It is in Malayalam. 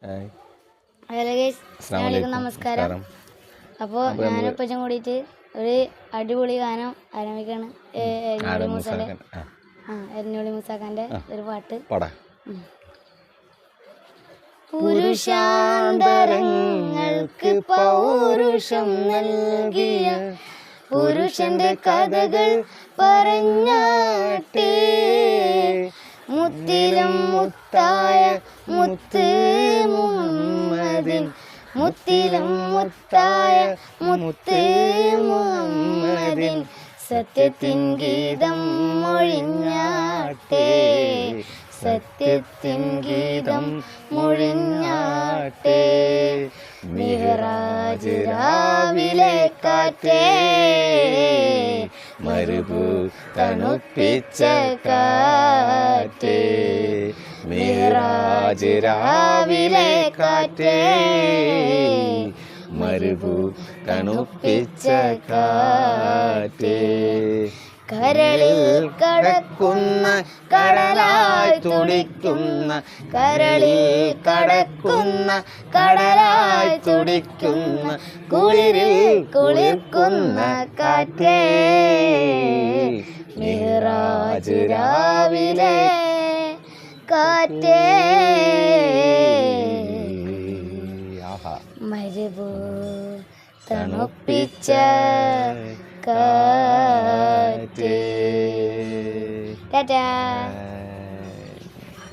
ഹലോ ഗൈസ്, അസ്സലാമു നമസ്കാരം. അപ്പോൾ ഞാനിപ്പം കൂടിയിട്ട് ഒരു അടിപൊളി ഗാനം ആരംഭിക്കാണ്. എരഞ്ഞോളി മൂസാക്കാൻ്റെ ഒരു പാട്ട്. പുരുഷാന്തരങ്ങൾക്ക് പൗരുഷം നൽകിയ പുരുഷന്റെ കഥകൾ പറഞ്ഞാട്ടേ, മുത്തിലും മുത്തായ മുത്ത് മുഹമ്മദിൻ, മുത്തിലും മുത്തായ മുത്ത് മുഹമ്മദിൻ, സത്യത്തിൻ ഗീതം മൊഴിഞ്ഞാട്ടേ, സത്യത്തിൻ ഗീതം മൊഴിഞ്ഞാട്ടേ. മിഹ്റാജ് രാവിലെ കാറ്റേ, മരുഭൂ തണുപ്പിച്ച കാറ്റേ, മിഹ്റാജ് രാവിലെ കാറ്റേ, മരുഭൂ തണുപ്പിച്ച കാറ്റേ. കരളിൽ കടക്കുന്ന കടലായി തുടിക്കുന്ന, കരളിൽ കടക്കുന്ന കടലായി തുടിക്കുന്ന, കുളിരിൽ കുളിർക്കുന്ന കാറ്റേ, മിഹ്റാജ് രാവിലെ കാറ്റേ, മരുഭൂ തണുപ്പിച്ച കാറ്റേ. ടാറ്റാ.